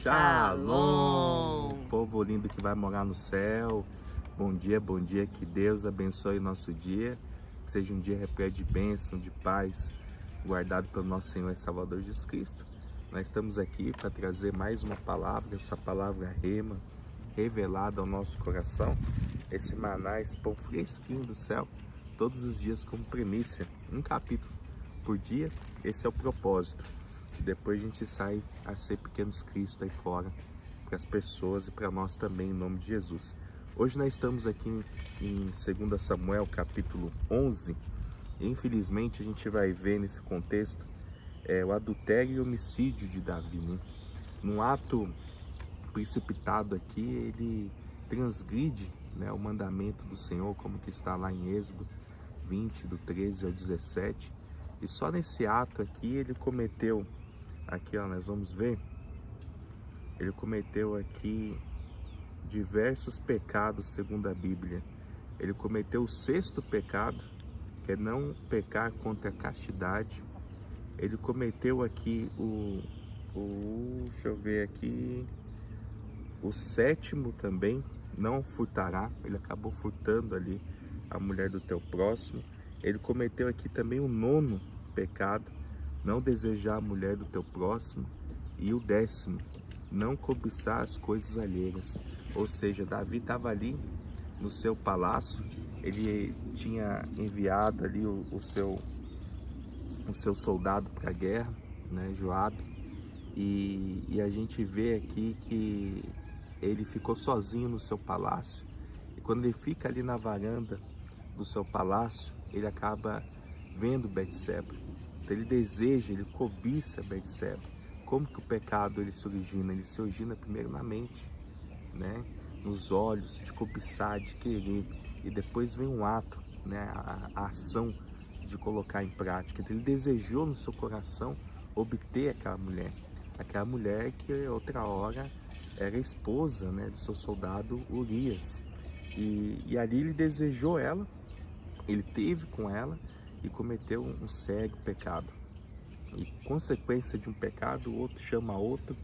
Shalom! Povo lindo que vai morar no céu. Bom dia, que Deus abençoe o nosso dia. Que seja um dia repleto de bênção, de paz, guardado pelo nosso Senhor e Salvador Jesus Cristo. Nós estamos aqui para trazer mais uma palavra, essa palavra rema, revelada ao nosso coração. Esse maná, esse pão fresquinho do céu, todos os dias como primícia, um capítulo por dia. Esse é o propósito. Depois a gente sai a ser pequenos Cristo aí fora, para as pessoas e para nós também, em nome de Jesus. Hoje nós estamos aqui em 2 Samuel, capítulo 11. E, infelizmente, a gente vai ver nesse contexto o adultério e homicídio de Davi, né? Num ato precipitado aqui, ele transgride, né, o mandamento do Senhor, como que está lá em Êxodo 20, do 13 ao 17. E só nesse ato aqui ele cometeu... Aqui, ó, nós vamos ver, ele cometeu aqui diversos pecados segundo a Bíblia. Ele cometeu o 6º pecado, que é não pecar contra a castidade. Ele cometeu aqui deixa eu ver aqui, o 7º também, não furtará. Ele acabou furtando ali a mulher do teu próximo. Ele cometeu aqui também o 9º pecado, não desejar a mulher do teu próximo, e o 10º, não cobiçar as coisas alheias. Ou seja, Davi estava ali no seu palácio, ele tinha enviado ali o seu soldado para a guerra, né, Joabe, e a gente vê aqui que ele ficou sozinho no seu palácio, e quando ele fica ali na varanda do seu palácio, ele acaba vendo Betseba. Ele deseja, ele cobiça Betseba. Como que o pecado ele se origina? Ele se origina primeiro na mente, né? Nos olhos, de cobiçar, de querer. E depois vem um ato, né? A ação de colocar em prática. Então, ele desejou no seu coração obter aquela mulher que outra hora era esposa, né, do seu soldado Urias. E ali ele desejou ela, ele teve com ela, e cometeu um sério pecado. E consequência de um pecado, o outro chama outro,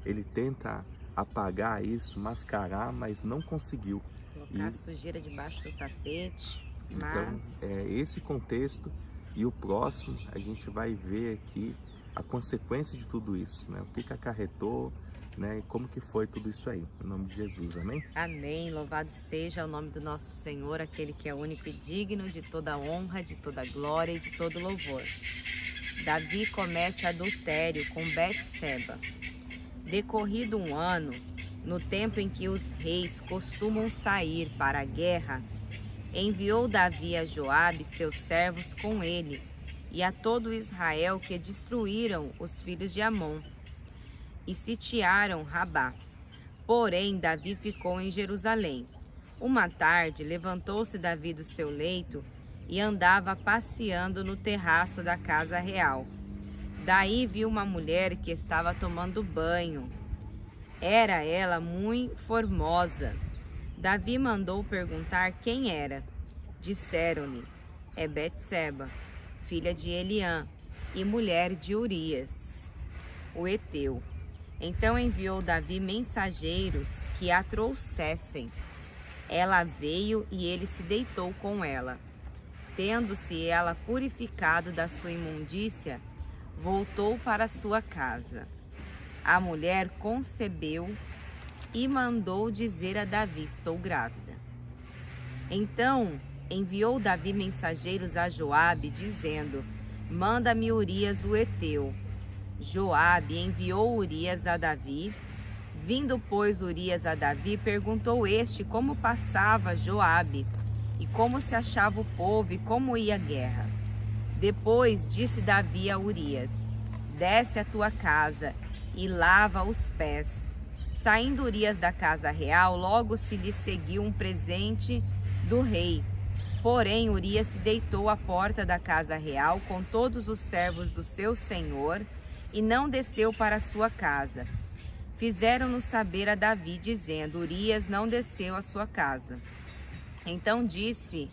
ele tenta apagar isso, mascarar, mas não conseguiu. Colocar a sujeira debaixo do tapete. Então, esse contexto e o próximo, a gente vai ver aqui a consequência de tudo isso, né? O que acarretou, né? E como que foi tudo isso aí, em nome de Jesus, amém? Amém, louvado seja o nome do nosso Senhor, aquele que é único e digno de toda honra, de toda glória e de todo louvor. Davi comete adultério com Betseba. Decorrido um ano, no tempo em que os reis costumam sair para a guerra, enviou Davi a Joabe seus servos com ele, e a todo Israel, que destruíram os filhos de Amon e sitiaram Rabá. Porém, Davi ficou em Jerusalém. Uma tarde, levantou-se Davi do seu leito e andava passeando no terraço da casa real. Daí viu uma mulher que estava tomando banho. Era ela muito formosa. Davi mandou perguntar quem era. Disseram-lhe: é Betseba, filha de Eliã e mulher de Urias, o heteu. Então enviou Davi mensageiros que a trouxessem. Ela veio e ele se deitou com ela. Tendo-se ela purificado da sua imundícia, voltou para sua casa. A mulher concebeu e mandou dizer a Davi: estou grávida. Então enviou Davi mensageiros a Joabe, dizendo: manda-me Urias o heteu. Joabe enviou Urias a Davi. Vindo, pois, Urias a Davi, perguntou este como passava Joabe, e como se achava o povo, e como ia a guerra. Depois disse Davi a Urias: desce à tua casa e lava os pés. Saindo Urias da casa real, logo se lhe seguiu um presente do rei. Porém, Urias se deitou à porta da casa real com todos os servos do seu senhor, e não desceu para sua casa. Fizeram-no saber a Davi, dizendo: Urias não desceu à sua casa. Então disse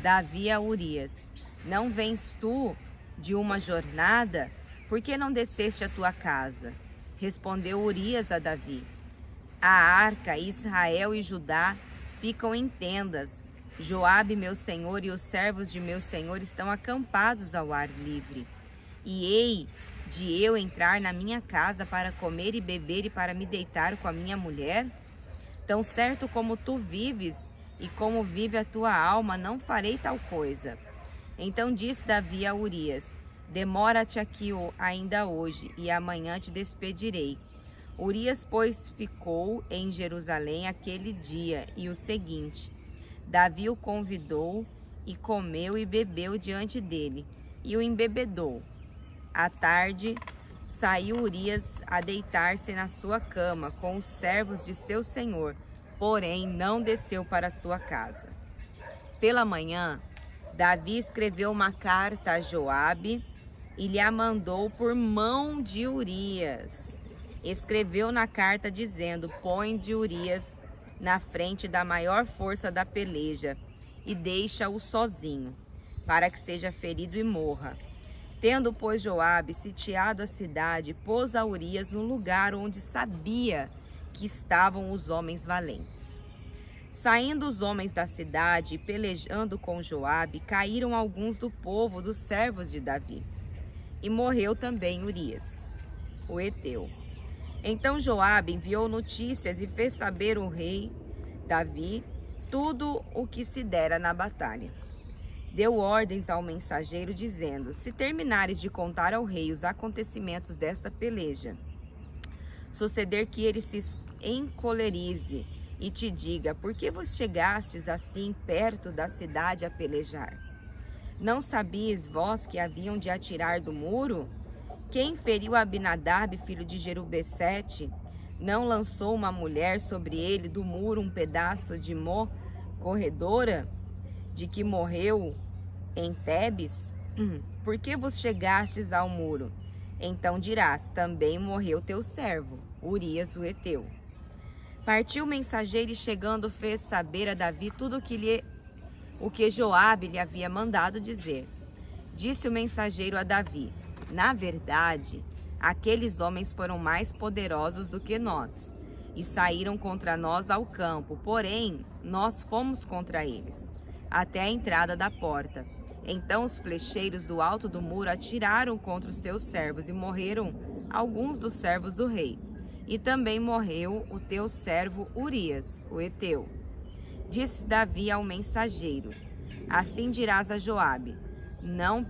Davi a Urias: não vens tu de uma jornada? Por que não desceste à tua casa? Respondeu Urias a Davi: a arca, Israel e Judá ficam em tendas. Joabe, meu senhor, e os servos de meu senhor estão acampados ao ar livre. E hei de eu entrar na minha casa para comer e beber e para me deitar com a minha mulher? Tão certo como tu vives e como vive a tua alma, não farei tal coisa. Então disse Davi a Urias: demora-te aqui ainda hoje, e amanhã te despedirei. Urias, pois, ficou em Jerusalém aquele dia e o seguinte. Davi o convidou e comeu e bebeu diante dele, e o embebedou. À tarde, saiu Urias a deitar-se na sua cama com os servos de seu senhor, porém não desceu para sua casa. Pela manhã, Davi escreveu uma carta a Joabe e lhe a mandou por mão de Urias. Escreveu na carta dizendo: põe de Urias na frente da maior força da peleja e deixa-o sozinho, para que seja ferido e morra. Tendo, pois, Joabe sitiado a cidade, pôs a Urias no lugar onde sabia que estavam os homens valentes. Saindo os homens da cidade e pelejando com Joabe, caíram alguns do povo dos servos de Davi. E morreu também Urias, o heteu. Então Joabe enviou notícias e fez saber ao rei Davi tudo o que se dera na batalha. Deu ordens ao mensageiro dizendo: se terminares de contar ao rei os acontecimentos desta peleja, suceder que ele se encolerize e te diga: por que vos chegastes assim perto da cidade a pelejar? Não sabias vós que haviam de atirar do muro? Quem feriu Abinadab, filho de Jerubessete, não lançou uma mulher sobre ele do muro um pedaço de corredora, de que morreu em Tebes? Por que vos chegastes ao muro? Então dirás: também morreu teu servo, Urias o heteu. Partiu o mensageiro e chegando fez saber a Davi tudo o que Joabe lhe havia mandado dizer. Disse o mensageiro a Davi: na verdade, aqueles homens foram mais poderosos do que nós, e saíram contra nós ao campo, porém, nós fomos contra eles, até a entrada da porta. Então os flecheiros do alto do muro atiraram contra os teus servos, e morreram alguns dos servos do rei. E também morreu o teu servo Urias, o heteu. Disse Davi ao mensageiro: assim dirás a Joabe: não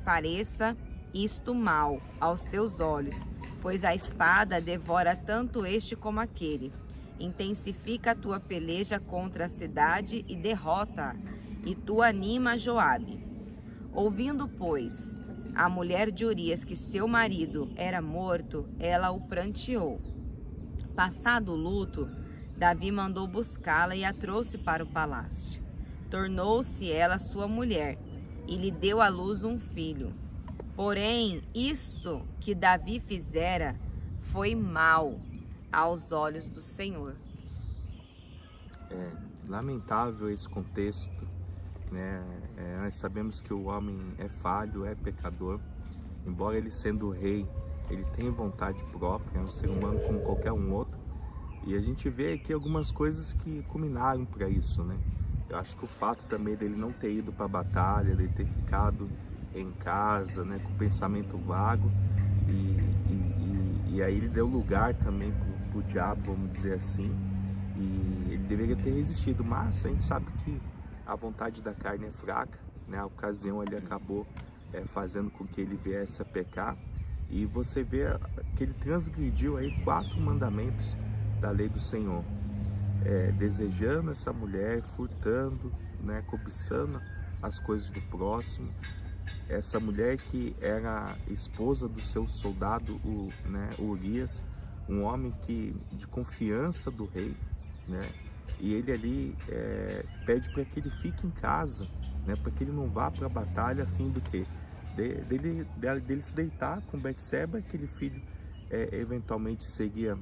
pareça isto mal aos teus olhos, pois a espada devora tanto este como aquele. Intensifica a tua peleja contra a cidade e derrota-a, e tu anima Joabe. Ouvindo, pois, a mulher de Urias que seu marido era morto, ela o pranteou. Passado o luto, Davi mandou buscá-la e a trouxe para o palácio. Tornou-se ela sua mulher e lhe deu à luz um filho. Porém, isto que Davi fizera foi mal aos olhos do Senhor. É lamentável esse contexto, né? Nós sabemos que o homem é falho, é pecador. Embora ele sendo rei, ele tem vontade própria, é um ser humano como qualquer um outro. E a gente vê aqui algumas coisas que culminaram para isso, né? Eu acho que o fato também dele não ter ido para a batalha, dele ter ficado em casa, né, com o pensamento vago, e aí ele deu lugar também pro diabo, vamos dizer assim, e ele deveria ter resistido, mas a gente sabe que a vontade da carne é fraca, né? A ocasião ali acabou fazendo com que ele viesse a pecar, e você vê que ele transgrediu aí 4 mandamentos da lei do Senhor, desejando essa mulher, furtando, né, cobiçando as coisas do próximo. Essa mulher que era esposa do seu soldado, Urias, um homem de confiança do rei, né? E ele ali pede para que ele fique em casa, né? Para que ele não vá para a batalha, a fim do quê? Dele se deitar com Betseba, aquele filho eventualmente seguia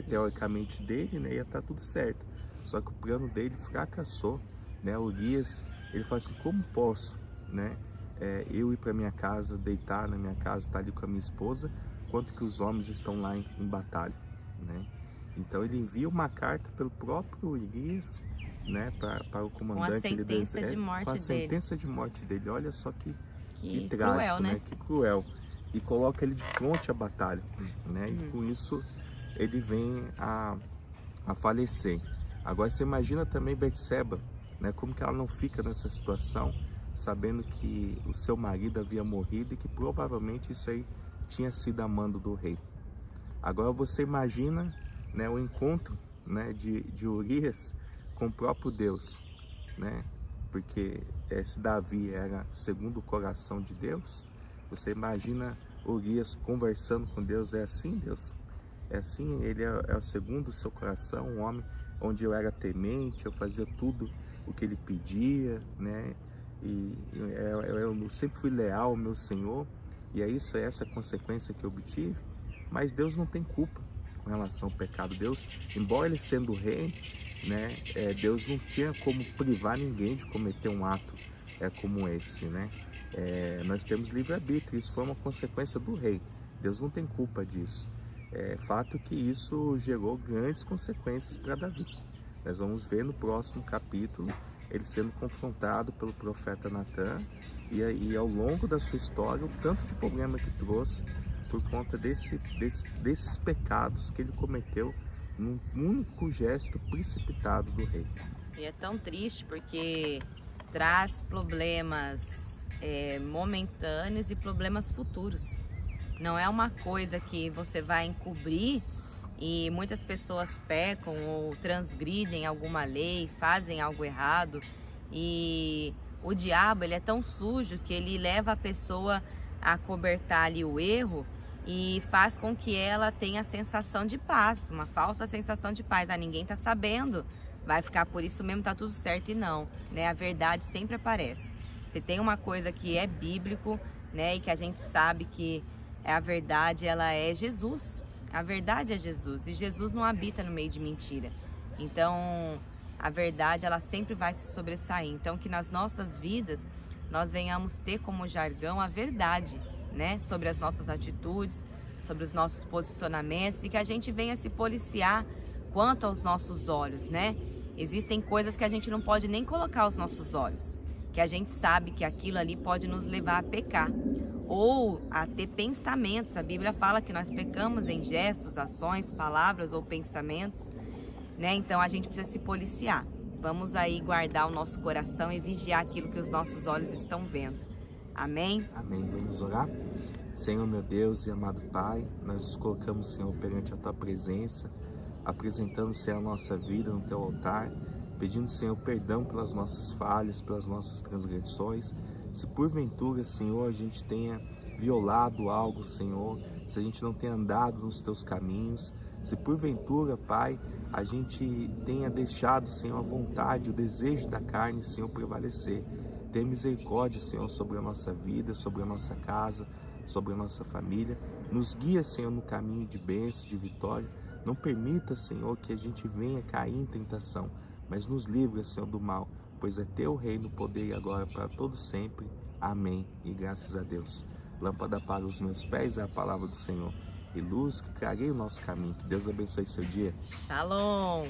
teoricamente dele, né? Ia estar tudo certo. Só que o plano dele fracassou, né? Urias, ele fala assim: como posso, né? Eu ir para minha casa, deitar na minha casa, estar ali com a minha esposa, enquanto que os homens estão lá em batalha, né? Então ele envia uma carta pelo próprio Urias, né, para o comandante do exército, com a sentença de morte dele. Olha só que trágico, cruel, né? Que cruel. E coloca ele de frente à batalha, né? E com isso ele vem a falecer. Agora você imagina também Betseba, né? Como que ela não fica nessa situação, sabendo que o seu marido havia morrido e que provavelmente isso aí tinha sido a mando do rei. Agora você imagina, né, o encontro, né, de Urias com o próprio Deus, né? Porque se Davi era segundo o coração de Deus, você imagina Urias conversando com Deus. É assim, Deus? É assim? Ele é o segundo o seu coração, um homem onde eu era temente, eu fazia tudo o que ele pedia, né? E eu sempre fui leal ao meu Senhor, e é isso, é essa consequência que eu obtive. Mas Deus não tem culpa com relação ao pecado. Deus, embora ele sendo rei, né, Deus não tinha como privar ninguém de cometer um ato como esse, né? Nós temos livre-arbítrio, isso foi uma consequência do rei. Deus não tem culpa disso. Fato que isso gerou grandes consequências para Davi. Nós vamos ver no próximo capítulo ele sendo confrontado pelo profeta Natan e ao longo da sua história o tanto de problema que trouxe por conta desses pecados que ele cometeu num único gesto precipitado do rei. E é tão triste porque traz problemas momentâneos e problemas futuros. Não é uma coisa que você vai encobrir e muitas pessoas pecam ou transgridem alguma lei, fazem algo errado, e o diabo, ele é tão sujo que ele leva a pessoa a cobertar ali o erro e faz com que ela tenha a sensação de paz, uma falsa sensação de paz. Ninguém tá sabendo, vai ficar por isso mesmo, tá tudo certo. E não, né? A verdade sempre aparece. Se tem uma coisa que é bíblico, né, e que a gente sabe que a verdade, ela é Jesus. A verdade é Jesus, e Jesus não habita no meio de mentira. Então, a verdade, ela sempre vai se sobressair. Então, que nas nossas vidas, nós venhamos ter como jargão a verdade, né? Sobre as nossas atitudes, sobre os nossos posicionamentos, e que a gente venha se policiar quanto aos nossos olhos, né? Existem coisas que a gente não pode nem colocar aos nossos olhos, que a gente sabe que aquilo ali pode nos levar a pecar, ou a ter pensamentos. A Bíblia fala que nós pecamos em gestos, ações, palavras ou pensamentos, né? Então a gente precisa se policiar. Vamos aí guardar o nosso coração e vigiar aquilo que os nossos olhos estão vendo. Amém? Amém. Vamos orar? Senhor, meu Deus e amado Pai, nós nos colocamos, Senhor, perante a Tua presença, apresentando, Senhor, a nossa vida no Teu altar, pedindo, Senhor, perdão pelas nossas falhas, pelas nossas transgressões. Se porventura, Senhor, a gente tenha violado algo, Senhor, se a gente não tenha andado nos Teus caminhos, se porventura, Pai, a gente tenha deixado, Senhor, a vontade, o desejo da carne, Senhor, prevalecer. Tenha misericórdia, Senhor, sobre a nossa vida, sobre a nossa casa, sobre a nossa família. Nos guia, Senhor, no caminho de bênção, de vitória. Não permita, Senhor, que a gente venha cair em tentação, mas nos livra, Senhor, do mal, pois é Teu reino, poder e agora para todos sempre. Amém. E graças a Deus. Lâmpada para os meus pés é a palavra do Senhor, e luz que clareia o nosso caminho. Que Deus abençoe seu dia. Shalom!